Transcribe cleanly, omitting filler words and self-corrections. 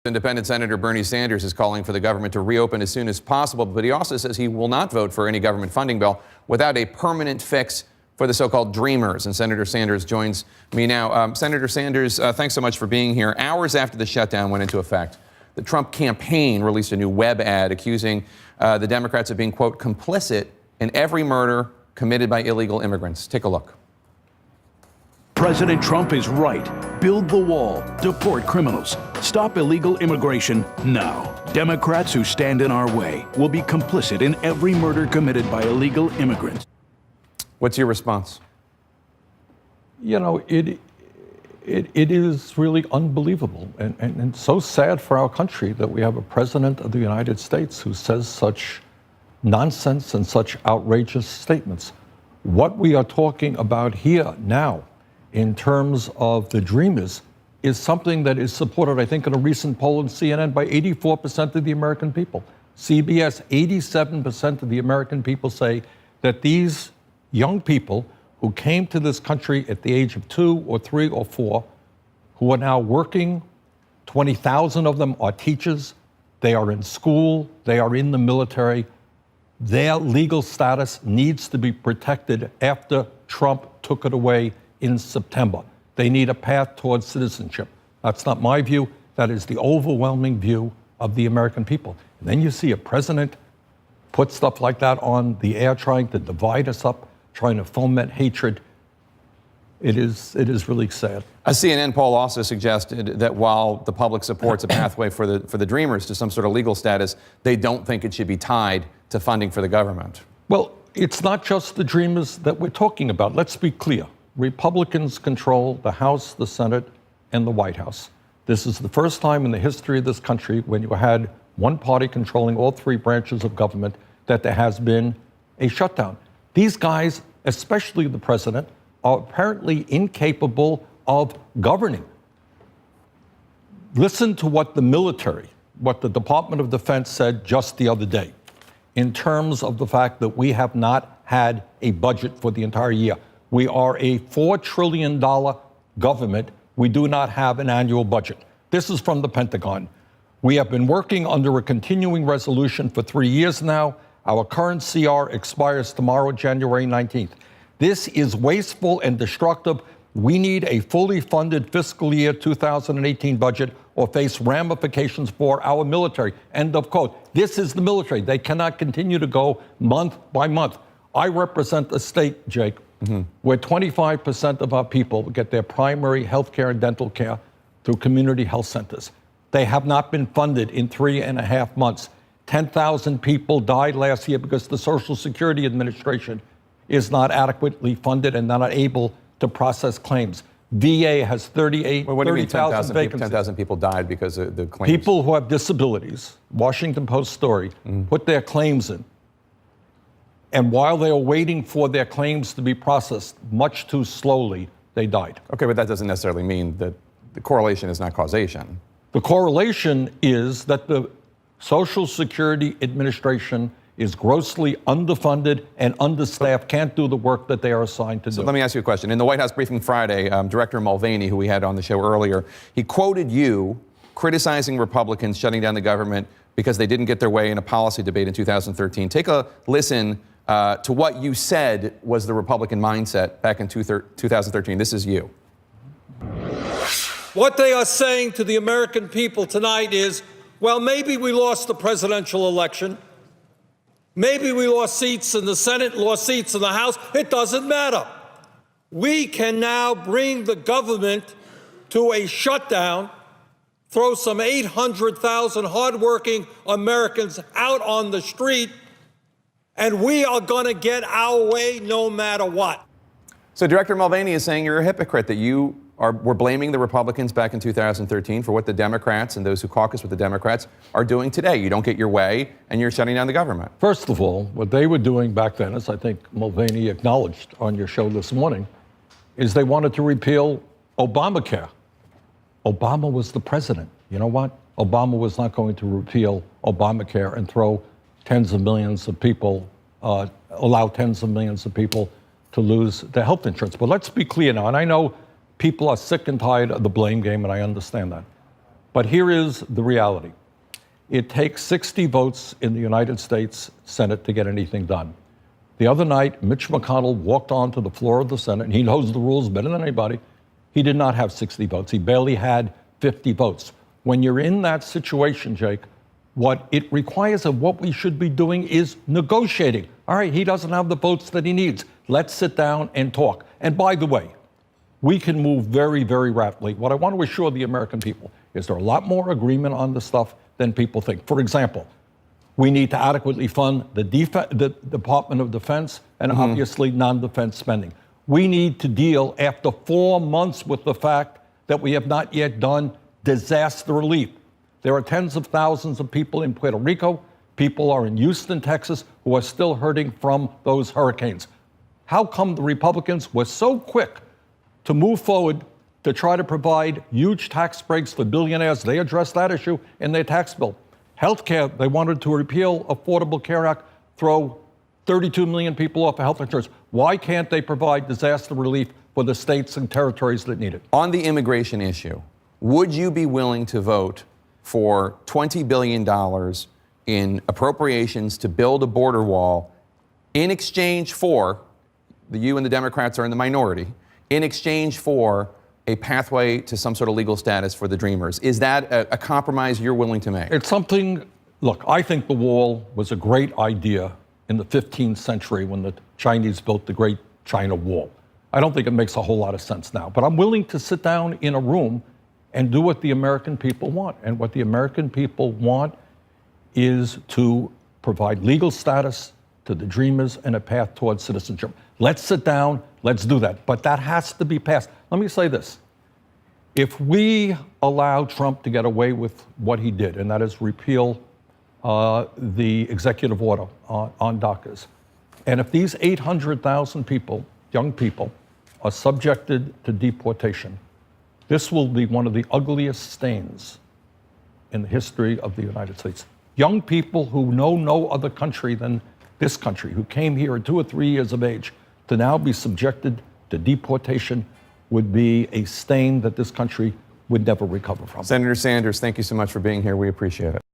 Independent Senator Bernie Sanders is calling for the government to reopen as soon as possible, but he also says he will not vote for any government funding bill without a permanent fix for the so-called dreamers. And Senator Sanders joins me now. Senator Sanders, thanks so much for being here. Hours after the shutdown went into effect, the Trump campaign released a new web ad accusing the Democrats of being, quote, complicit in every murder committed by illegal immigrants. Take a look. President Trump is right. Build the wall. Deport criminals. Stop illegal immigration now. Democrats who stand in our way will be complicit in every murder committed by illegal immigrants. What's your response? You know, it is really unbelievable and so sad for our country that we have a president of the United States who says such nonsense and such outrageous statements. What we are talking about here now in terms of the dreamers is something that is supported, I think, in a recent poll in CNN by 84% of the American people. CBS, 87% of the American people say that these young people who came to this country at the age of 2 or 3 or 4, who are now working, 20,000 of them are teachers, they are in school, they are in the military, their legal status needs to be protected after Trump took it away in September. They need a path towards citizenship. That's not my view. That is the overwhelming view of the American people. And then you see a president put stuff like that on the air, trying to divide us up, trying to foment hatred. It is really sad. A CNN poll also suggested that while the public supports a pathway for the dreamers to some sort of legal status, they don't think it should be tied to funding for the government. Well, it's not just the dreamers that we're talking about. Let's be clear. Republicans control the House, the Senate, and the White House. This is the first time in the history of this country when you had one party controlling all 3 branches of government that there has been a shutdown. These guys, especially the president, are apparently incapable of governing. Listen to what the military, what the Department of Defense said just the other day in terms of the fact that we have not had a budget for the entire year. We are a $4 trillion government. We do not have an annual budget. This is from the Pentagon. We have been working under a continuing resolution for 3 years now. Our current CR expires tomorrow, January 19th. This is wasteful and destructive. We need a fully funded fiscal year 2018 budget or face ramifications for our military. End of quote. This is the military. They cannot continue to go month by month. I represent a state, Jake, where 25% of our people get their primary health care and dental care through community health centers. They have not been funded in 3.5 months. 10,000 people died last year because the Social Security Administration is not adequately funded and not able to process claims. VA has 30,000 vacancies. 10,000 people died because of the claims. People who have disabilities, Washington Post story, put their claims in. And while they were waiting for their claims to be processed much too slowly, they died. Okay, but that doesn't necessarily mean that the correlation is not causation. The correlation is that the Social Security Administration is grossly underfunded and understaffed, can't do the work that they are assigned to do. So let me ask you a question. In the White House briefing Friday, Director Mulvaney, who we had on the show earlier, he quoted you criticizing Republicans shutting down the government because they didn't get their way in a policy debate in 2013. Take a listen to what you said was the Republican mindset back in 2013. This is you. What they are saying to the American people tonight is, well, maybe we lost the presidential election. Maybe we lost seats in the Senate, lost seats in the House. It doesn't matter. We can now bring the government to a shutdown, throw some 800,000 hardworking Americans out on the street, and we are going to get our way no matter what. So Director Mulvaney is saying you're a hypocrite, that you were blaming the Republicans back in 2013 for what the Democrats and those who caucus with the Democrats are doing today. You don't get your way, and you're shutting down the government. First of all, what they were doing back then, as I think Mulvaney acknowledged on your show this morning, is they wanted to repeal Obamacare. Obama was the president. You know what? Obama was not going to repeal Obamacare and throw tens of millions of people, allow tens of millions of people to lose their health insurance. But let's be clear now, and I know people are sick and tired of the blame game, and I understand that. But here is the reality. It takes 60 votes in the United States Senate to get anything done. The other night, Mitch McConnell walked onto the floor of the Senate, and he knows the rules better than anybody. He did not have 60 votes. He barely had 50 votes. When you're in that situation, Jake, what it requires of what we should be doing is negotiating. All right, he doesn't have the votes that he needs. Let's sit down and talk. And by the way, we can move very, very rapidly. What I want to assure the American people is there a lot more agreement on this stuff than people think. For example, we need to adequately fund the Department of Defense and obviously non-defense spending. We need to deal after 4 months with the fact that we have not yet done disaster relief. There are tens of thousands of people in Puerto Rico. People are in Houston, Texas, who are still hurting from those hurricanes. How come the Republicans were so quick to move forward to try to provide huge tax breaks for billionaires? They addressed that issue in their tax bill. Healthcare, they wanted to repeal Affordable Care Act, throw 32 million people off of health insurance. Why can't they provide disaster relief for the states and territories that need it? On the immigration issue, would you be willing to vote for $20 billion in appropriations to build a border wall in exchange for, you and the Democrats are in the minority, in exchange for a pathway to some sort of legal status for the Dreamers? Is that a compromise you're willing to make? It's something, look, I think the wall was a great idea in the 15th century when the Chinese built the Great China Wall. I don't think it makes a whole lot of sense now, but I'm willing to sit down in a room and do what the American people want. And what the American people want is to provide legal status to the Dreamers and a path towards citizenship. Let's sit down, let's do that. But that has to be passed. Let me say this. If we allow Trump to get away with what he did, and that is repeal the executive order on DACAs, and if these 800,000 people, young people, are subjected to deportation, this will be one of the ugliest stains in the history of the United States. Young people who know no other country than this country, who came here at 2 or 3 years of age, to now be subjected to deportation would be a stain that this country would never recover from. Senator Sanders, thank you so much for being here. We appreciate it.